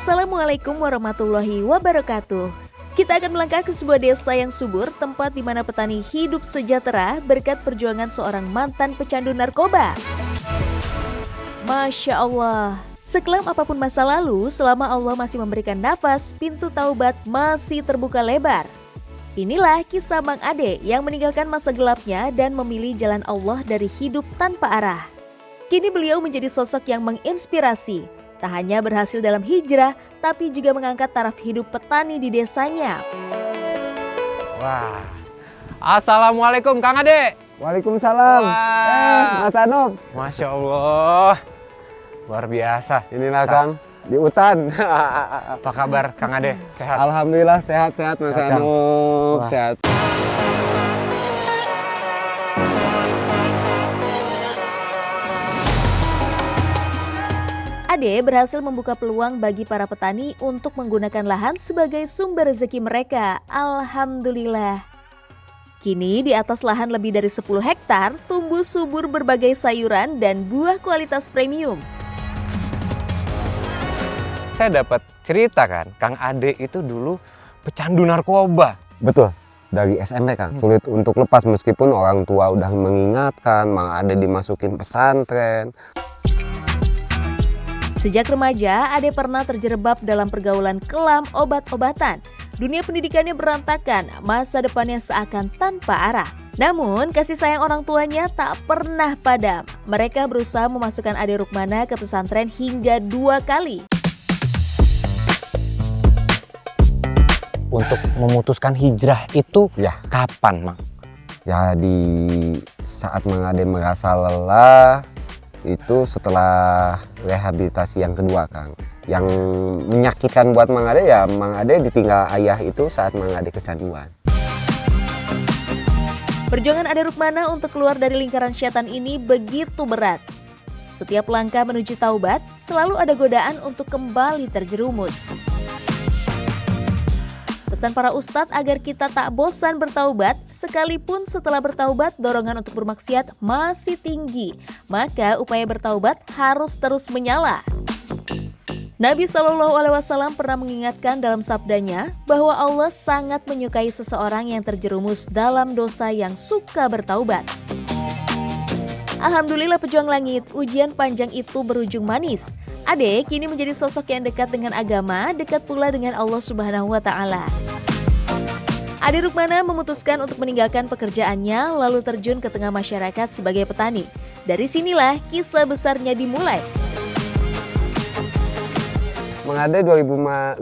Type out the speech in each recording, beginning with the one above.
Assalamualaikum warahmatullahi wabarakatuh. Kita akan melangkah ke sebuah desa yang subur, tempat di mana petani hidup sejahtera berkat perjuangan seorang mantan pecandu narkoba. Masya Allah, sekelam apapun masa lalu, selama Allah masih memberikan nafas, pintu taubat masih terbuka lebar. Inilah kisah Mang Ade yang meninggalkan masa gelapnya dan memilih jalan Allah dari hidup tanpa arah. Kini beliau menjadi sosok yang menginspirasi. Tak hanya berhasil dalam hijrah, tapi juga mengangkat taraf hidup petani di desanya. Wah, Assalamualaikum Kang Ade. Waalaikumsalam. Mas Anob. Masya Allah, luar biasa. Inilah Kang, di hutan. Apa kabar Kang Ade? Sehat? Alhamdulillah sehat-sehat Mas Sehat, Kang. Anob. Wah. Sehat. Ade berhasil membuka peluang bagi para petani untuk menggunakan lahan sebagai sumber rezeki mereka. Alhamdulillah. Kini di atas lahan lebih dari 10 hektar tumbuh subur berbagai sayuran dan buah kualitas premium. Saya dapat cerita kan, Kang Ade itu dulu pecandu narkoba. Betul. Dari SMP Kang, sulit untuk lepas meskipun orang tua udah mengingatkan, Mang Ade dimasukin pesantren. Sejak remaja, Ade pernah terjerembab dalam pergaulan kelam obat-obatan. Dunia pendidikannya berantakan, masa depannya seakan tanpa arah. Namun, kasih sayang orang tuanya tak pernah padam. Mereka berusaha memasukkan Ade Rukmana ke pesantren hingga 2 kali. Untuk memutuskan hijrah itu kapan, Mang? Ya di saat Mang Ade merasa lelah, itu setelah rehabilitasi yang kedua Kang. Yang menyakitkan buat Mang Ade ya Mang Ade ditinggal ayah itu saat Mang Ade kecanduan. Perjuangan Ade Rukmana untuk keluar dari lingkaran syaitan ini begitu berat. Setiap langkah menuju taubat selalu ada godaan untuk kembali terjerumus. Pesan para ustadz agar kita tak bosan bertaubat, sekalipun setelah bertaubat dorongan untuk bermaksiat masih tinggi, maka upaya bertaubat harus terus menyala. Nabi SAW pernah mengingatkan dalam sabdanya bahwa Allah sangat menyukai seseorang yang terjerumus dalam dosa yang suka bertaubat. Alhamdulillah pejuang langit, ujian panjang itu berujung manis. Ade kini menjadi sosok yang dekat dengan agama, dekat pula dengan Allah Subhanahu wa Ta'ala. Ade Rukmana memutuskan untuk meninggalkan pekerjaannya lalu terjun ke tengah masyarakat sebagai petani. Dari sinilah kisah besarnya dimulai. Mang Ade 2015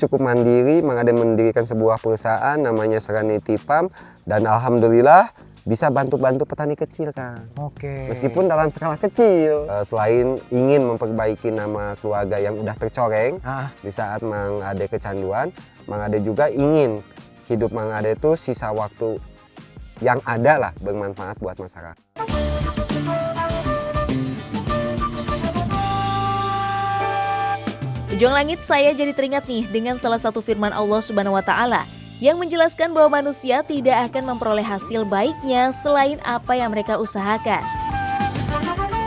cukup mandiri, Mang Ade mendirikan sebuah perusahaan namanya Serenity Farm dan alhamdulillah bisa bantu-bantu petani kecil Kang. Oke. Meskipun dalam skala kecil, selain ingin memperbaiki nama keluarga yang udah tercoreng di saat Mang Ade kecanduan, Mang Ade juga ingin hidup Mang Ade itu sisa waktu yang ada lah bermanfaat buat masyarakat. Pejuang langit, saya jadi teringat nih dengan salah satu firman Allah Subhanahu wa Ta'ala yang menjelaskan bahwa manusia tidak akan memperoleh hasil baiknya selain apa yang mereka usahakan.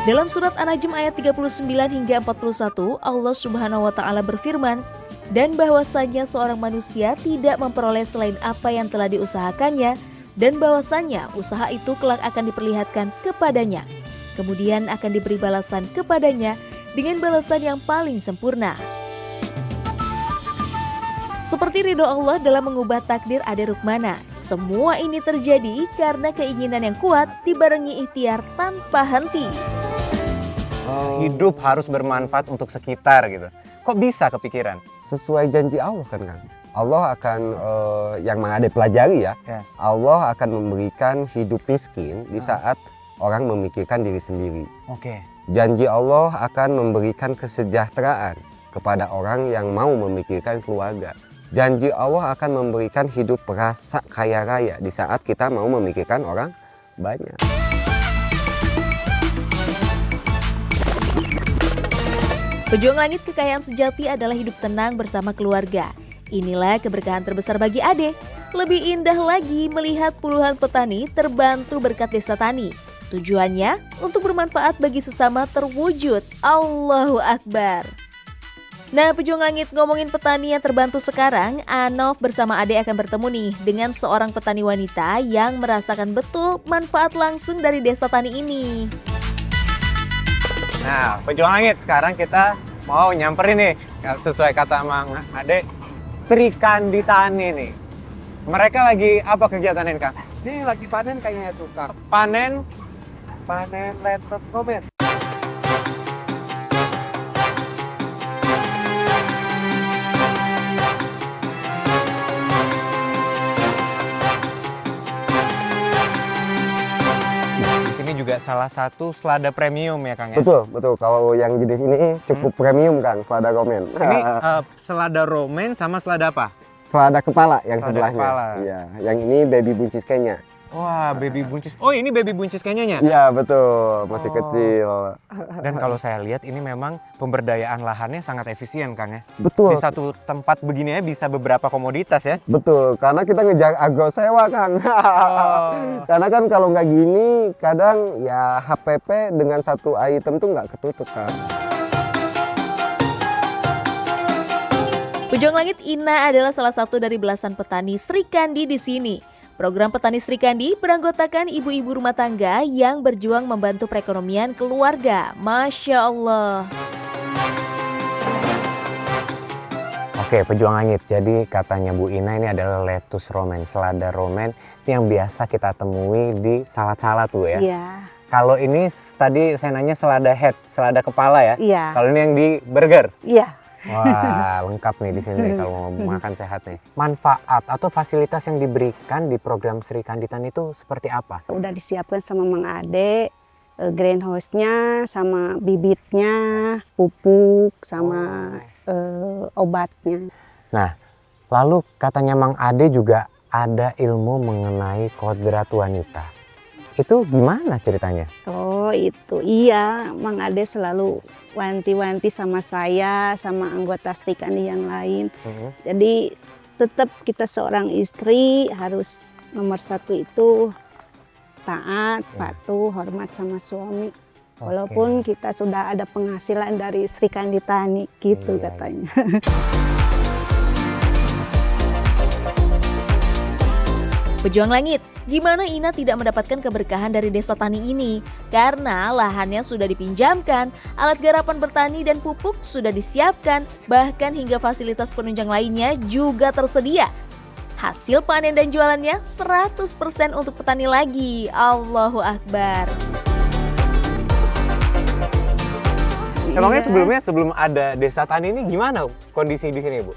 Dalam surat An-Najm ayat 39 hingga 41, Allah Subhanahu wa Ta'ala berfirman, dan bahwasanya seorang manusia tidak memperoleh selain apa yang telah diusahakannya, dan bahwasanya usaha itu kelak akan diperlihatkan kepadanya, kemudian akan diberi balasan kepadanya dengan balasan yang paling sempurna. Seperti ridho Allah dalam mengubah takdir Ade Rukmana, semua ini terjadi karena keinginan yang kuat dibarengi ikhtiar tanpa henti. Hidup harus bermanfaat untuk sekitar gitu. Kok bisa kepikiran? Sesuai janji Allah kan Kang. Allah akan, yang Mang Ade pelajari ya, Allah akan memberikan hidup miskin di saat orang memikirkan diri sendiri. Oke. Janji Allah akan memberikan kesejahteraan kepada orang yang mau memikirkan keluarga. Janji Allah akan memberikan hidup rasa kaya raya di saat kita mau memikirkan orang banyak. Pejuang langit, kekayaan sejati adalah hidup tenang bersama keluarga. Inilah keberkahan terbesar bagi Ade. Lebih indah lagi melihat puluhan petani terbantu berkat desa tani. Tujuannya untuk bermanfaat bagi sesama terwujud. Allahu Akbar. Nah, Pejuang Langit, ngomongin petani yang terbantu sekarang, Anov bersama Ade akan bertemu nih dengan seorang petani wanita yang merasakan betul manfaat langsung dari desa tani ini. Nah, Pejuang Langit, sekarang kita mau nyamperin nih, sesuai kata Mang Ade, Sri Kandi Tani nih. Mereka lagi apa kegiatan ini, Kang? Ini lagi panen kayaknya tuh, Kang. Panen. Panen lettuce komen. Ini juga salah satu selada premium ya, Kang ya? Betul, betul. Kalau yang jenis ini cukup premium, Kang, selada komen. Ini selada romen sama selada apa? Selada kepala yang Selada sebelahnya. kepala. Iya, yang ini baby buncis Kenya. Wah, baby buncis. Oh, ini baby buncis kenyanya? Iya, betul. Masih Oh. kecil. Dan kalau saya lihat ini memang pemberdayaan lahannya sangat efisien, Kang ya? Betul. Di satu tempat begini ya bisa beberapa komoditas ya? Betul, karena kita ngejar agro sewa, Kang. Oh. Karena kan kalau nggak gini, kadang ya HPP dengan satu item tuh nggak ketutup, Kang. Pejuang Langit, Ina adalah salah satu dari belasan petani Sri Kandi di sini. Program Petani Sri Kandi beranggotakan ibu-ibu rumah tangga yang berjuang membantu perekonomian keluarga. Masya Allah. Oke, Pejuang Langit. Jadi katanya Bu Ina ini adalah lettuce romen, selada romen yang biasa kita temui di salad-salad tuh ya. Iya, Kalau ini tadi saya nanya selada head, selada kepala ya. iya, Kalau ini yang di burger. iya. Wah, lengkap nih di sini kalau mau makan sehat nih. Manfaat atau fasilitas yang diberikan di program Sri Kandi Tani itu seperti apa? Udah disiapkan sama Mang Ade, greenhouse-nya, sama bibitnya, pupuk, sama obatnya. Nah, lalu katanya Mang Ade juga ada ilmu mengenai kodrat wanita. Itu gimana ceritanya? Oh itu, iya, Mang Ade selalu wanti-wanti sama saya, sama anggota Sri Kandi yang lain. Jadi tetap kita seorang istri harus nomor satu itu taat, patuh, hormat sama suami. Walaupun kita sudah ada penghasilan dari Sri Kandi Tani gitu Iya, katanya. Pejuang Langit, gimana Ina tidak mendapatkan keberkahan dari desa tani ini? Karena lahannya sudah dipinjamkan, alat garapan bertani dan pupuk sudah disiapkan, bahkan hingga fasilitas penunjang lainnya juga tersedia. Hasil panen dan jualannya 100% untuk petani lagi. Allahu Akbar. Emangnya Iya. sebelum ada desa tani ini gimana kondisi di sini, Bu?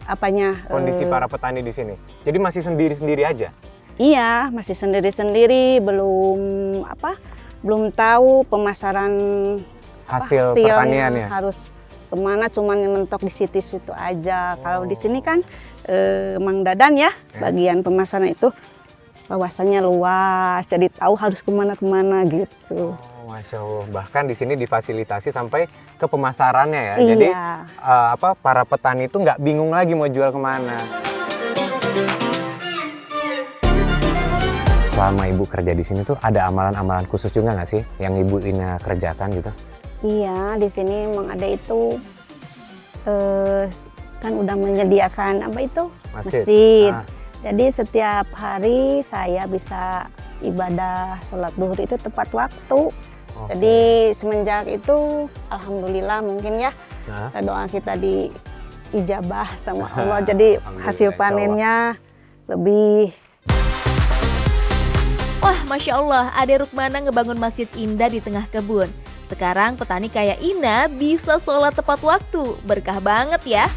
Apanya? Kondisi para petani di sini. Jadi masih sendiri-sendiri aja? Iya, masih sendiri-sendiri, belum tahu pemasaran Hasil pertaniannya? harus kemana, cuman mentok di situ-situ aja. Kalau di sini kan Mang Dadan ya, bagian pemasaran itu wawasannya luas, jadi tahu harus kemana-kemana gitu. Oh, Masya Allah. Bahkan di sini difasilitasi sampai ke pemasarannya ya. Iya. Jadi para petani itu nggak bingung lagi mau jual kemana. Selama Ibu kerja di sini tuh ada amalan-amalan khusus juga nggak sih yang Ibu Ina kerjakan gitu? Iya, di sini Mang Ade itu kan udah menyediakan masjid. Jadi setiap hari saya bisa ibadah sholat duhur itu tepat waktu. Jadi semenjak itu alhamdulillah mungkin ya doa kita diijabah sama Allah. Jadi hasil panennya lebih. Wah, Masya Allah, Ade Rukmana ngebangun masjid indah di tengah kebun. Sekarang petani kayak Ina bisa sholat tepat waktu. Berkah banget ya.